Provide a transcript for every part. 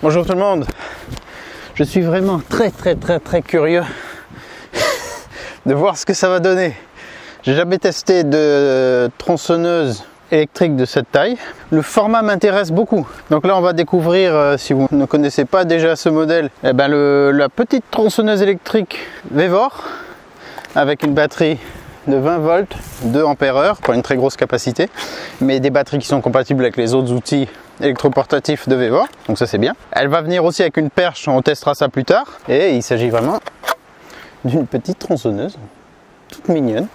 Bonjour tout le monde. Je suis vraiment très curieux de voir ce que ça va donner. J'ai jamais testé de tronçonneuse électrique de cette taille. Le format m'intéresse beaucoup. Donc là on va découvrir, si vous ne connaissez pas déjà ce modèle, eh ben la petite tronçonneuse électrique Vevor avec une batterie de 20 volts, 2 ampères-heure, pas une très grosse capacité, mais des batteries qui sont compatibles avec les autres outils électroportatifs de Vevor, donc ça c'est bien. Elle va venir aussi avec une perche, on testera ça plus tard, et il s'agit vraiment d'une petite tronçonneuse, toute mignonne.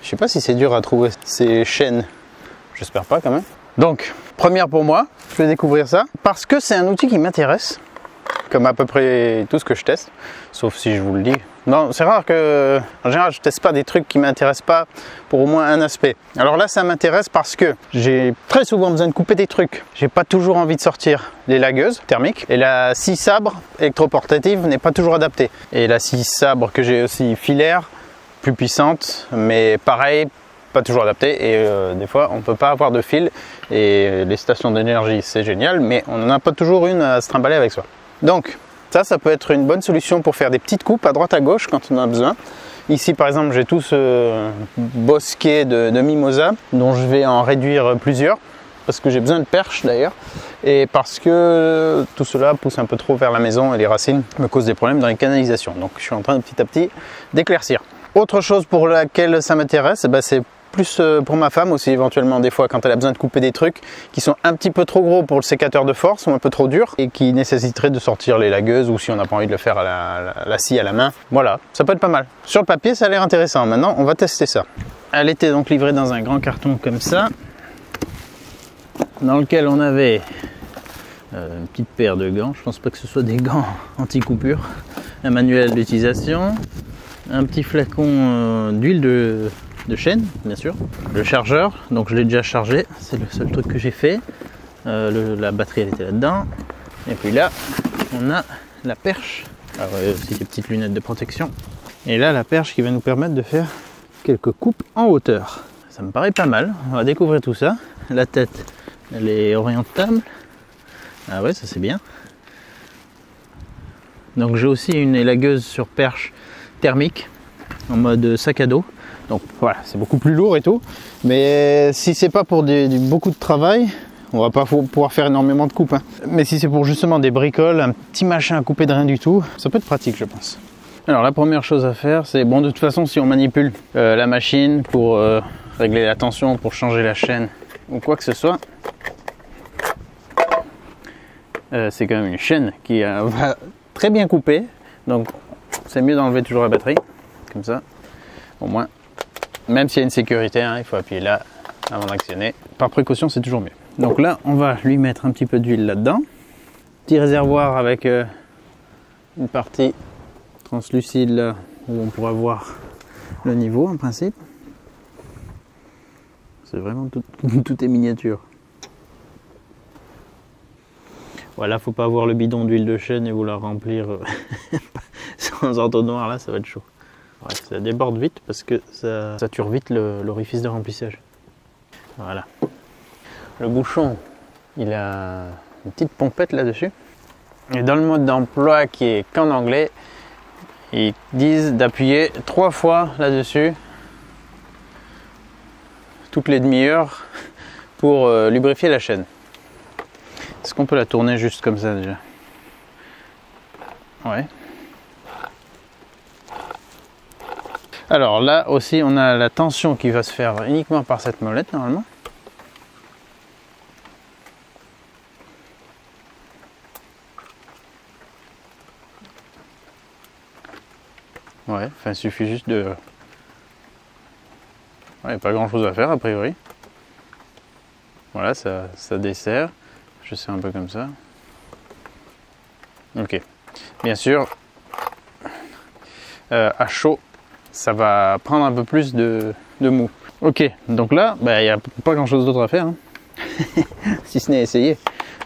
Je sais pas si c'est dur à trouver ces chaînes, j'espère pas quand même. Donc, première pour moi, je vais découvrir ça, parce que c'est un outil qui m'intéresse, comme à peu près tout ce que je teste, sauf si je vous le dis. Non, c'est rare que, en général, je teste pas des trucs qui m'intéressent pas pour au moins un aspect. Alors là, ça m'intéresse parce que j'ai très souvent besoin de couper des trucs. J'ai pas toujours envie de sortir les lagueuses thermiques. Et la scie sabre électroportative n'est pas toujours adaptée. Et la scie sabre que j'ai aussi filaire, plus puissante, mais pareil, pas toujours adaptée. Et des fois, on peut pas avoir de fil. Et les stations d'énergie, c'est génial, mais on n'en a pas toujours une à se trimballer avec soi. Donc, ça peut être une bonne solution pour faire des petites coupes à droite à gauche quand on en a besoin. Ici par exemple j'ai tout ce bosquet de mimosa dont je vais en réduire plusieurs parce que j'ai besoin de perches d'ailleurs et parce que tout cela pousse un peu trop vers la maison et les racines me causent des problèmes dans les canalisations. Donc je suis en train de petit à petit d'éclaircir. Autre chose pour laquelle ça m'intéresse, c'est plus pour ma femme aussi éventuellement des fois quand elle a besoin de couper des trucs qui sont un petit peu trop gros pour le sécateur de force ou un peu trop durs et qui nécessiteraient de sortir les lagueuses ou si on n'a pas envie de le faire à la scie à la main. Voilà, ça peut être pas mal. Sur le papier ça a l'air intéressant, maintenant on va tester ça. Elle était donc livrée dans un grand carton comme ça dans lequel on avait une petite paire de gants, je pense pas que ce soit des gants anti-coupure, un manuel d'utilisation, un petit flacon d'huile de chaîne, bien sûr, le chargeur, donc je l'ai déjà chargé, c'est le seul truc que j'ai fait, la batterie elle était là-dedans, et puis là on a la perche, alors aussi des petites lunettes de protection, et là la perche qui va nous permettre de faire quelques coupes en hauteur. Ça me paraît pas mal, on va découvrir tout ça. La tête elle est orientable, ah ouais ça c'est bien. Donc j'ai aussi une élagueuse sur perche thermique en mode sac à dos. Donc voilà, c'est beaucoup plus lourd et tout, mais si c'est pas pour beaucoup de travail, on va pas pouvoir faire énormément de coupes, hein. Mais si c'est pour justement des bricoles, un petit machin à couper de rien du tout, ça peut être pratique je pense. Alors la première chose à faire, c'est bon de toute façon si on manipule la machine pour régler la tension, pour changer la chaîne ou quoi que ce soit, c'est quand même une chaîne qui va très bien couper, donc c'est mieux d'enlever toujours la batterie, comme ça, au moins. Même s'il y a une sécurité, hein, il faut appuyer là avant d'actionner. Par précaution, c'est toujours mieux. Donc là, on va lui mettre un petit peu d'huile là-dedans. Petit réservoir avec une partie translucide là où on pourra voir le niveau en principe. C'est vraiment tout est miniature. Voilà, faut pas avoir le bidon d'huile de chêne et vouloir remplir sans entonnoir là, ça va être chaud. Ouais, ça déborde vite parce que ça sature vite l'orifice de remplissage. Voilà. Le bouchon, il a une petite pompette là-dessus. Et dans le mode d'emploi qui est qu'en anglais, ils disent d'appuyer 3 fois là-dessus, toutes les demi-heures, pour lubrifier la chaîne. Est-ce qu'on peut la tourner juste comme ça déjà? Ouais. Alors là aussi on a la tension qui va se faire uniquement par cette molette normalement. Ouais, enfin il suffit juste de... Ouais, pas grand chose à faire a priori. Voilà, ça dessert. Je serre un peu comme ça. Ok. Bien sûr, à chaud, ça va prendre un peu plus de mou. Ok, donc là, il n'y a pas grand chose d'autre à faire, hein. Si ce n'est essayer.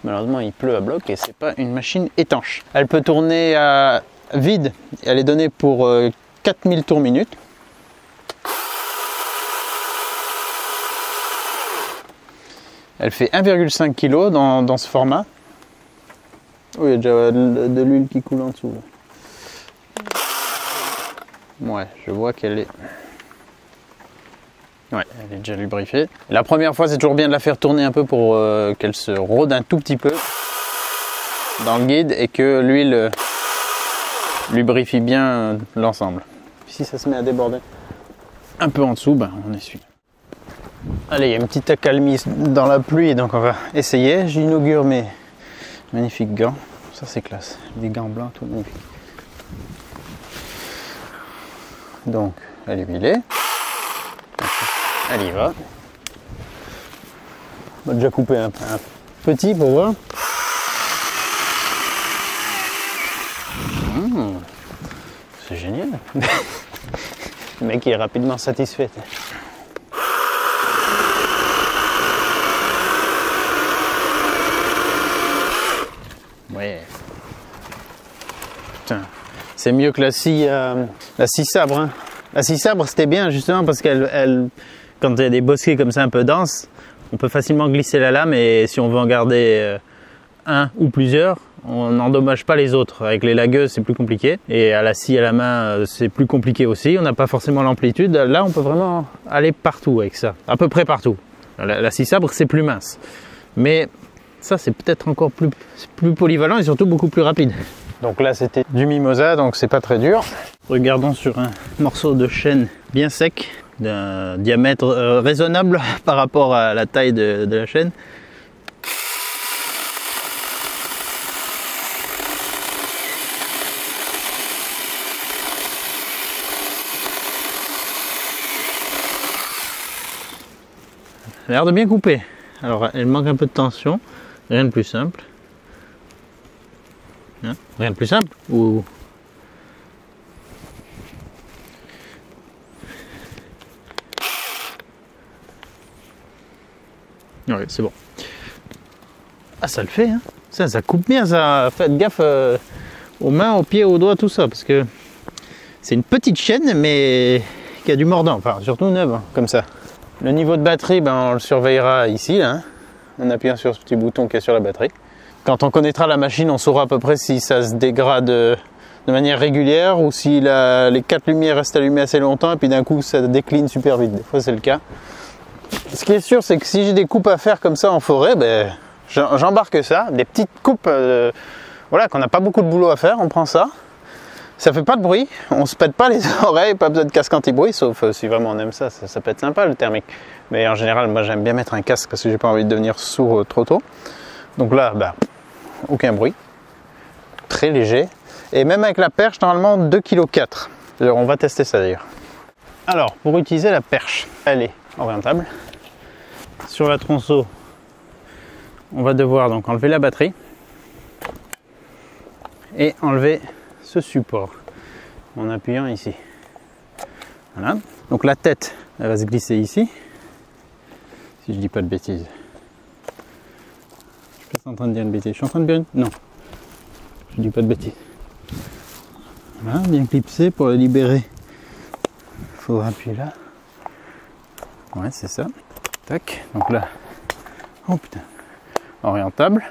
Malheureusement, il pleut à bloc et c'est pas une machine étanche. Elle peut tourner à vide, elle est donnée pour 4000 tours minute. Elle fait 1,5 kg dans ce format. Oui, il y a déjà de l'huile qui coule en dessous. Ouais, je vois qu'elle est... Ouais, elle est déjà lubrifiée. La première fois, c'est toujours bien de la faire tourner un peu pour qu'elle se rôde un tout petit peu dans le guide et que l'huile lubrifie bien l'ensemble. Si ça se met à déborder un peu en dessous, ben, on essuie. Allez, il y a une petite accalmie dans la pluie, donc on va essayer. J'inaugure mes magnifiques gants. Ça, c'est classe. Des gants blancs, tout magnifique. Donc, elle est huilée. Elle y va. On va déjà couper un petit pour voir. C'est génial. Le mec est rapidement satisfait. Ouais. Putain. C'est mieux que la scie sabre. Hein. La scie sabre, c'était bien justement parce qu'elle, quand il y a des bosquets comme ça un peu denses, on peut facilement glisser la lame et si on veut en garder un ou plusieurs, on n'endommage pas les autres. Avec les lagueuses, c'est plus compliqué. Et à la scie à la main, c'est plus compliqué aussi. On n'a pas forcément l'amplitude. Là, on peut vraiment aller partout avec ça. À peu près partout. La scie sabre, c'est plus mince. Mais ça, c'est peut-être encore plus polyvalent et surtout beaucoup plus rapide. Donc là, c'était du mimosa, donc c'est pas très dur. Regardons sur un morceau de chêne bien sec, d'un diamètre raisonnable par rapport à la taille de la chaîne. Elle a l'air de bien couper. Alors, elle manque un peu de tension. Rien de plus simple. Hein? Rien de plus simple ou... Oui, c'est bon. Ah, ça le fait, hein. Ça coupe bien, ça. Faites gaffe aux mains, aux pieds, aux doigts, tout ça, parce que c'est une petite chaîne, mais qui a du mordant. Enfin, surtout neuve, hein, comme ça. Le niveau de batterie, ben, on le surveillera ici, là, hein, en appuyant sur ce petit bouton qui est sur la batterie. Quand on connaîtra la machine, on saura à peu près si ça se dégrade de manière régulière ou si les 4 lumières restent allumées assez longtemps et puis d'un coup ça décline super vite. Des fois c'est le cas. Ce qui est sûr, c'est que si j'ai des coupes à faire comme ça en forêt, ben, j'embarque ça. Des petites coupes voilà, qu'on n'a pas beaucoup de boulot à faire, on prend ça. Ça fait pas de bruit, on se pète pas les oreilles, pas besoin de casque anti-bruit, sauf si vraiment on aime ça, ça peut être sympa le thermique. Mais en général, moi j'aime bien mettre un casque parce que j'ai pas envie de devenir sourd trop tôt. Donc là, bah, aucun bruit, très léger. Et même avec la perche, normalement 2,4 kg. On va tester ça d'ailleurs. Alors, pour utiliser la perche, elle est orientable. Sur la tronçon, on va devoir donc enlever la batterie et enlever ce support en appuyant ici. Voilà. Donc la tête, elle va se glisser ici. Si je dis pas de bêtises. Je suis en train de dire une bêtise. Je suis en train de dire une... Non. Je dis pas de bêtises. Voilà, bien clipsé pour le libérer. Il faudra appuyer là. Ouais, c'est ça. Tac. Donc là. Oh putain. Orientable.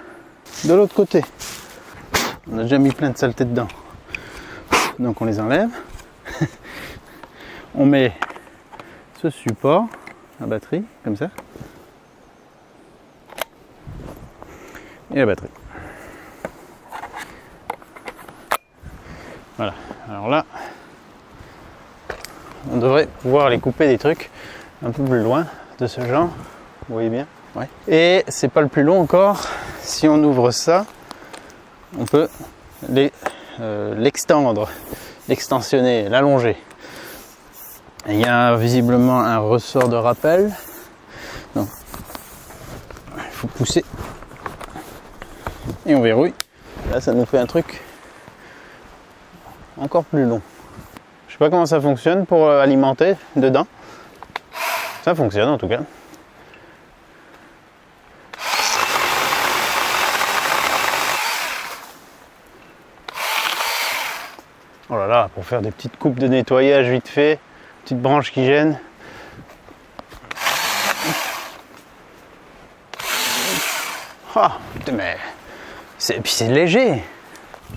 De l'autre côté. On a déjà mis plein de saleté dedans. Donc on les enlève. On met ce support, la batterie, comme ça. Et la batterie. Voilà. Alors là, on devrait pouvoir aller couper des trucs un peu plus loin de ce genre. Vous voyez bien? Ouais. Et c'est pas le plus long encore. Si on ouvre ça, on peut l'extendre, l'extensionner, l'allonger. Il y a visiblement un ressort de rappel. Donc, il faut pousser et on verrouille. Là, ça nous fait un truc encore plus long. Je sais pas comment ça fonctionne pour alimenter dedans. Ça fonctionne en tout cas. Oh là là, pour faire des petites coupes de nettoyage vite fait, petites branches qui gênent. Ah, putain, mais Et puis c'est léger.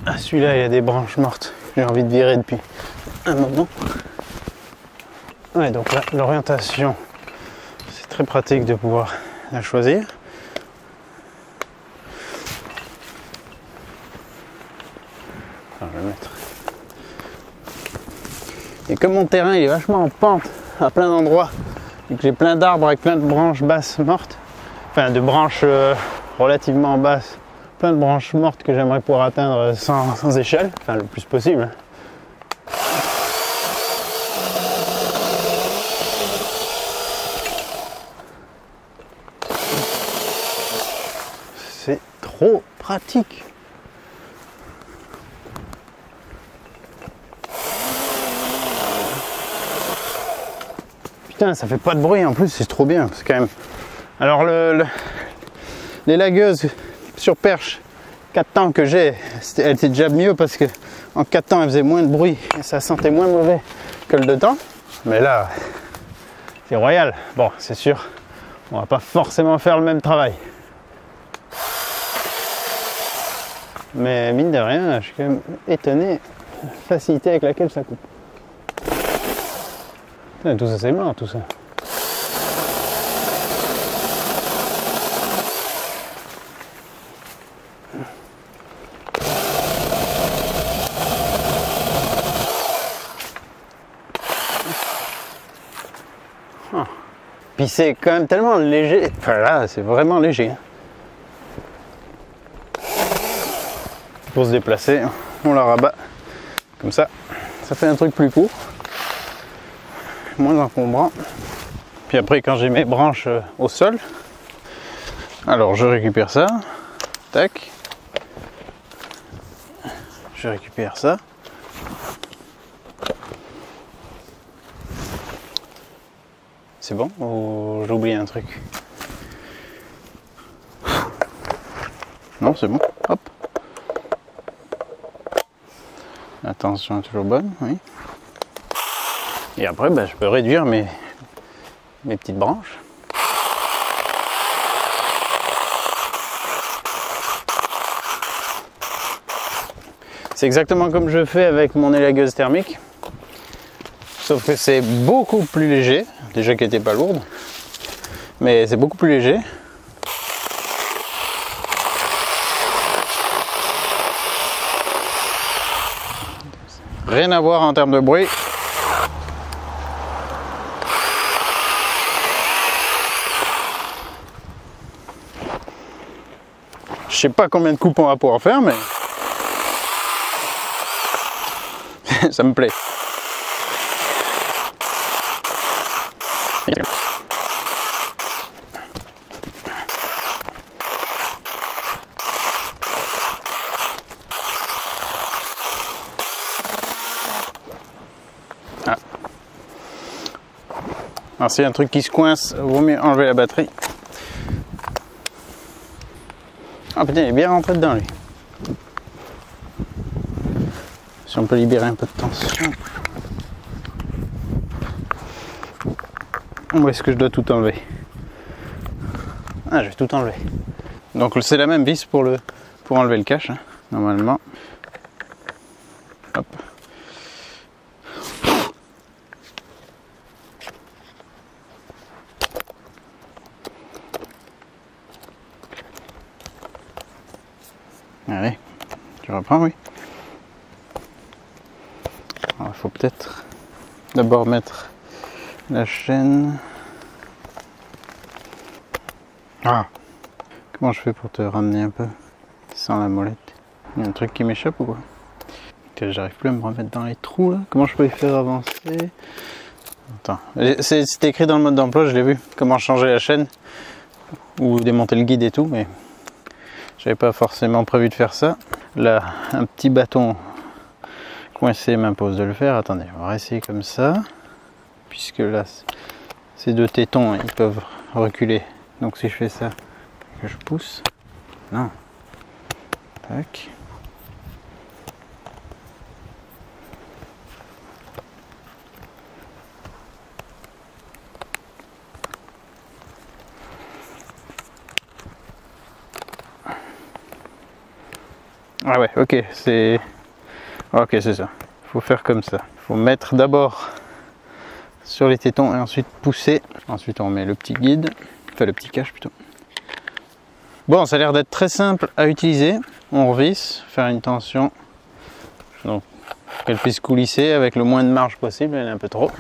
Ah, celui-là, il y a des branches mortes. J'ai envie de virer depuis un moment. Ouais, donc là, l'orientation, c'est très pratique de pouvoir la choisir. Alors, je vais mettre. Et comme mon terrain il est vachement en pente à plein d'endroits, et que j'ai plein d'arbres avec plein de branches basses mortes, enfin de branches relativement basses, plein de branches mortes que j'aimerais pouvoir atteindre sans échelle, enfin le plus possible. C'est trop pratique. Putain, ça fait pas de bruit en plus, c'est trop bien, c'est quand même. Alors les lagueuses sur perche 4 temps que j'ai, elle était déjà mieux parce que en 4 temps elle faisait moins de bruit et ça sentait moins mauvais que le 2 temps. Mais là, c'est royal. Bon, c'est sûr, on va pas forcément faire le même travail. Mais mine de rien, je suis quand même étonné de la facilité avec laquelle ça coupe. Putain, tout ça c'est mort, tout ça. Oh. Puis c'est quand même tellement léger. Enfin là, c'est vraiment léger. Pour se déplacer, on la rabat comme ça. Ça fait un truc plus court, moins encombrant. Puis après, quand j'ai mes branches au sol, alors je récupère ça. Tac. Je récupère ça. C'est bon ou j'ai oublié un truc? Non, c'est bon. Hop. Attention, toujours bonne, oui. Et après, je peux réduire mes petites branches. C'est exactement comme je fais avec mon élagueuse thermique. Sauf que c'est beaucoup plus léger. Déjà qu'elle n'était pas lourde. Mais c'est beaucoup plus léger. Rien à voir en termes de bruit. Je sais pas combien de coupes on va pouvoir faire, mais ça me plaît. Ah. Alors s'il y a un truc qui se coince, vaut mieux enlever la batterie. Ah putain, il est bien rentré dedans lui. Si on peut libérer un peu de tension. Où est-ce que je dois tout enlever? Ah, je vais tout enlever. Donc c'est la même vis pour enlever le cache, hein, normalement. Hop. Allez, tu reprends, oui. Il faut peut-être d'abord mettre la chaîne. Ah, comment je fais pour te ramener un peu sans la molette? Il y a un truc qui m'échappe ou quoi? J'arrive plus à me remettre dans les trous là. Comment je peux les faire avancer? Attends, c'est écrit dans le mode d'emploi, je l'ai vu. Comment changer la chaîne ou démonter le guide et tout, mais j'avais pas forcément prévu de faire ça. Là, un petit bâton coincé m'impose de le faire. Attendez, on va essayer comme ça. Puisque là, ces deux tétons, ils peuvent reculer. Donc si je fais ça, que je pousse. Non. Tac. Ah ouais, ok, c'est... Ok, c'est ça. Il faut faire comme ça. Il faut mettre d'abord sur les tétons et ensuite pousser. Ensuite, on met le petit guide. Enfin, le petit cache plutôt. Bon, ça a l'air d'être très simple à utiliser. On revisse, faire une tension. Donc, qu'elle puisse coulisser avec le moins de marge possible. Elle est un peu trop.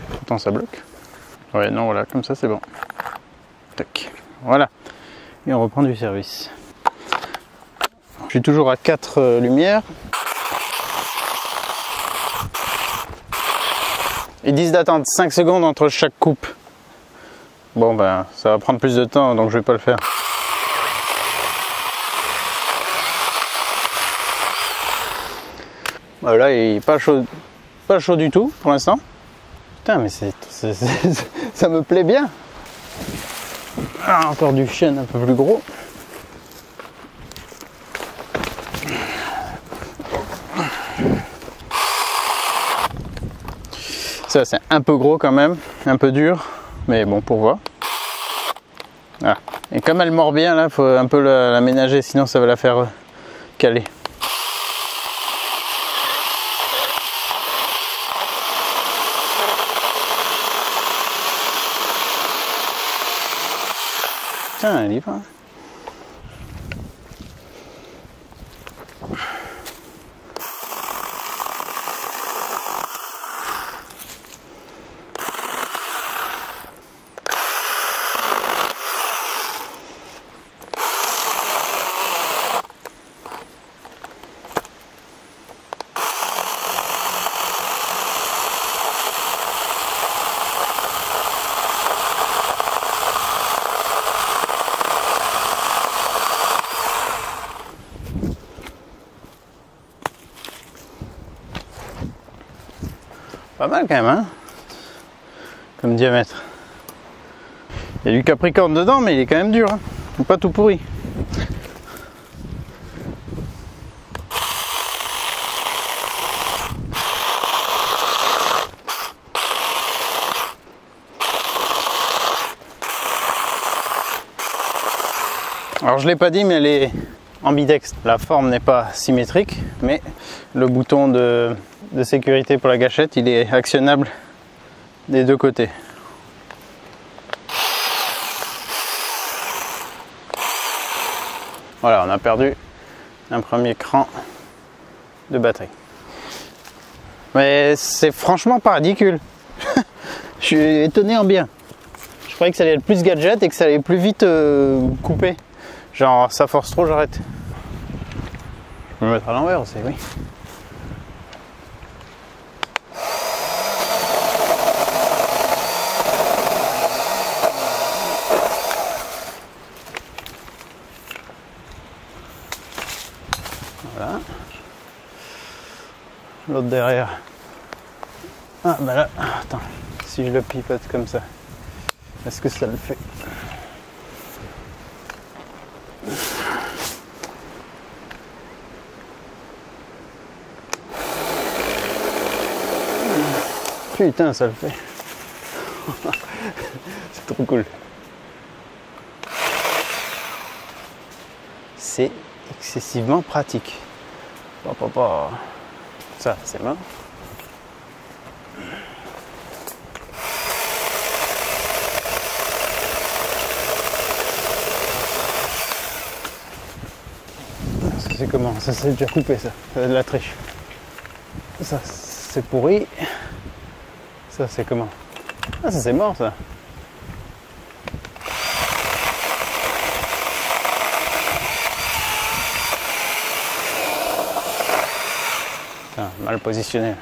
Pourtant, ça bloque. Ouais, non, voilà, comme ça, c'est bon. Tac. Voilà. Et on reprend du service. Je suis toujours à 4 lumières. Ils disent d'attendre 5 secondes entre chaque coupe. Bon ben ça va prendre plus de temps donc je vais pas le faire. Voilà, il est pas chaud du tout pour l'instant. Putain mais ça me plaît bien. Ah, encore du chêne un peu plus gros. Ça c'est un peu gros quand même, un peu dur, mais bon pour voir. Ah. Et comme elle mord bien là, il faut un peu la ménager, sinon ça va la faire caler. Tiens, elle y va. Pas mal quand même, hein, comme diamètre. Il y a du capricorne dedans, mais il est quand même dur, hein. Il n'est pas tout pourri. Alors je l'ai pas dit, mais elle est ambidextre. La forme n'est pas symétrique, mais le bouton de sécurité pour la gâchette, il est actionnable des deux côtés. Voilà, on a perdu un premier cran de batterie. Mais c'est franchement pas ridicule. Je suis étonné en bien. Je croyais que ça allait être plus gadget et que ça allait plus vite couper. Genre ça force trop, j'arrête. Je peux me mettre à l'envers aussi, oui. Voilà. L'autre derrière. Ah bah là, attends, si je le pipote comme ça, est-ce que ça le fait? Putain, ça le fait. C'est trop cool. C'est excessivement pratique. Ça, c'est mort. Ça, c'est comment? Ça, c'est déjà coupé, ça. Ça de la triche. Ça, c'est pourri. Ça, c'est comment? Ah, ça, c'est mort, ça. Putain, mal positionné.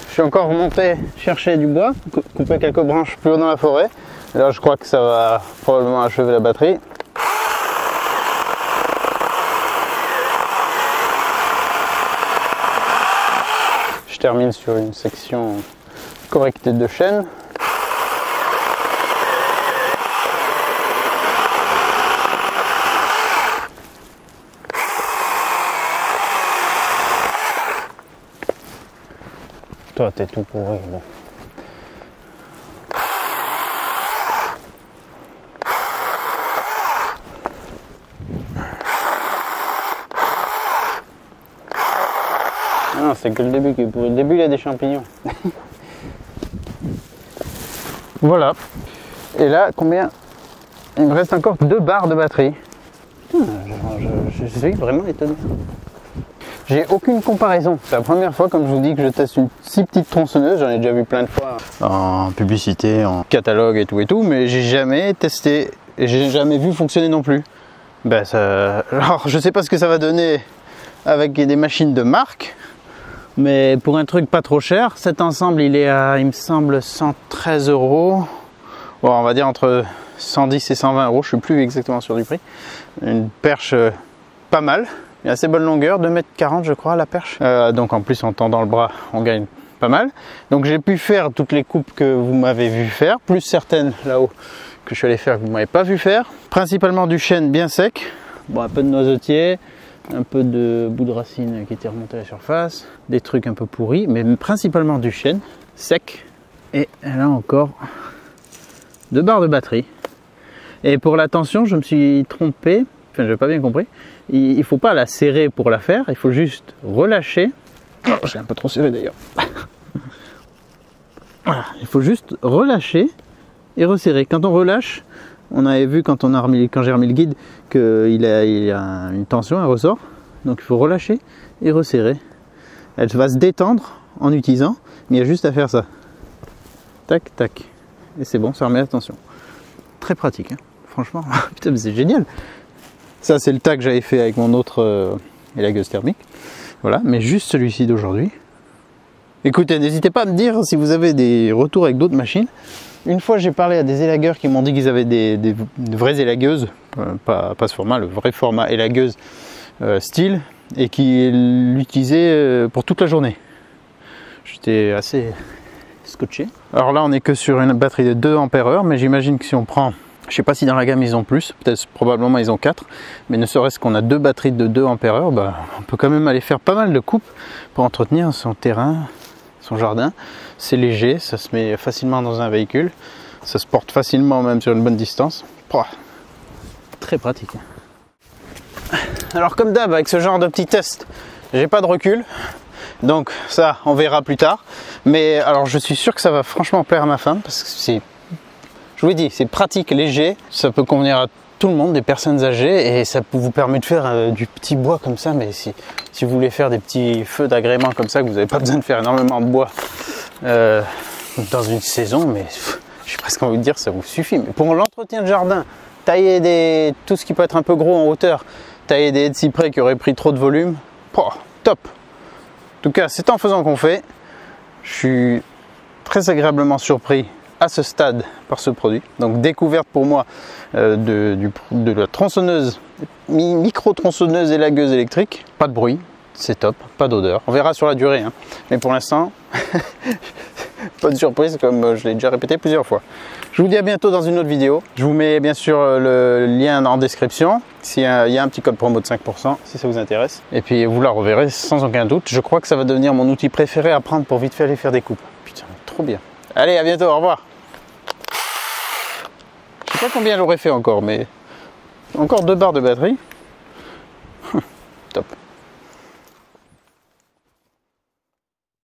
Je suis encore remonté chercher du bois, couper quelques branches plus haut dans la forêt. Et là, je crois que ça va probablement achever la batterie. Je termine sur une section correcte de chêne. Toi, t'es tout pourri. Bon. Non, c'est que le début qui est pourri. Le début, il y a des champignons. Voilà. Et là, combien? Il me reste encore 2 barres de batterie. Je suis vraiment étonné. J'ai aucune comparaison. C'est la première fois, comme je vous dis, que je teste une si petite tronçonneuse. J'en ai déjà vu plein de fois en publicité, en catalogue et tout, mais j'ai jamais testé et j'ai jamais vu fonctionner non plus. Ben ça... Alors, je sais pas ce que ça va donner avec des machines de marque, mais pour un truc pas trop cher, cet ensemble il est à, il me semble, 113 €. Bon, on va dire entre 110 et 120 €, je suis plus exactement sûr du prix. Une perche pas mal. Il y a assez bonne longueur, 2,40 m je crois la perche. Donc en plus en tendant le bras, on gagne pas mal. Donc j'ai pu faire toutes les coupes que vous m'avez vu faire, plus certaines là-haut que je suis allé faire que vous ne m'avez pas vu faire. Principalement du chêne bien sec, bon, un peu de noisetier, un peu de bout de racine qui était remonté à la surface, des trucs un peu pourris, mais principalement du chêne sec. Et là encore, 2 barres de batterie. Et pour la tension, je me suis trompé, enfin j'ai pas bien compris. Il ne faut pas la serrer pour la faire, il faut juste relâcher. Oh, j'ai un peu trop serré d'ailleurs. Voilà, il faut juste relâcher et resserrer. Quand on relâche, on avait vu quand j'ai remis le guide qu'il a une tension, un ressort. Donc il faut relâcher et resserrer. Elle va se détendre en utilisant, mais il y a juste à faire ça. Tac, tac. Et c'est bon, ça remet la tension. Très pratique, hein. Franchement, putain, c'est génial. Ça, c'est le tas que j'avais fait avec mon autre élagueuse thermique. Voilà, mais juste celui-ci d'aujourd'hui. Écoutez, n'hésitez pas à me dire si vous avez des retours avec d'autres machines. Une fois, j'ai parlé à des élagueurs qui m'ont dit qu'ils avaient des vraies élagueuses, pas ce format, le vrai format élagueuse style, et qui l'utilisaient pour toute la journée. J'étais assez scotché. Alors là, on n'est que sur une batterie de 2 ampères-heure, mais j'imagine que si on prend... Je sais pas si dans la gamme ils ont plus, peut-être probablement ils ont 4, mais ne serait-ce qu'on a 2 batteries de 2 ampères-heure, bah, on peut quand même aller faire pas mal de coupes pour entretenir son terrain, son jardin. C'est léger, ça se met facilement dans un véhicule, ça se porte facilement même sur une bonne distance. Pouah, très pratique. Alors comme d'hab avec ce genre de petit test, j'ai pas de recul, donc ça on verra plus tard. Mais alors je suis sûr que ça va franchement plaire à ma femme parce que c'est... Je vous l'ai dit, c'est pratique, léger, ça peut convenir à tout le monde, des personnes âgées, et ça vous permet de faire du petit bois comme ça. Mais si vous voulez faire des petits feux d'agrément comme ça, que vous n'avez pas besoin de faire énormément de bois dans une saison, mais j'ai presque envie de dire ça vous suffit. Mais pour l'entretien de jardin, tailler tout ce qui peut être un peu gros en hauteur, tailler des haies de cyprès qui auraient pris trop de volume, top. En tout cas, c'est en faisant qu'on fait. Je suis très agréablement surpris à ce stade par ce produit. Donc découverte pour moi de la tronçonneuse, micro tronçonneuse élagueuse électrique. Pas de bruit, c'est top, pas d'odeur. On verra sur la durée, hein. Mais pour l'instant, pas de surprise comme je l'ai déjà répété plusieurs fois. Je vous dis à bientôt dans une autre vidéo. Je vous mets bien sûr le lien en description. Il y a un petit code promo de 5% si ça vous intéresse. Et puis vous la reverrez sans aucun doute. Je crois que ça va devenir mon outil préféré à prendre pour vite fait aller faire des coupes. Putain, trop bien. Allez, à bientôt, au revoir. Je sais pas combien j'aurais fait encore, mais encore 2 barres de batterie. Top.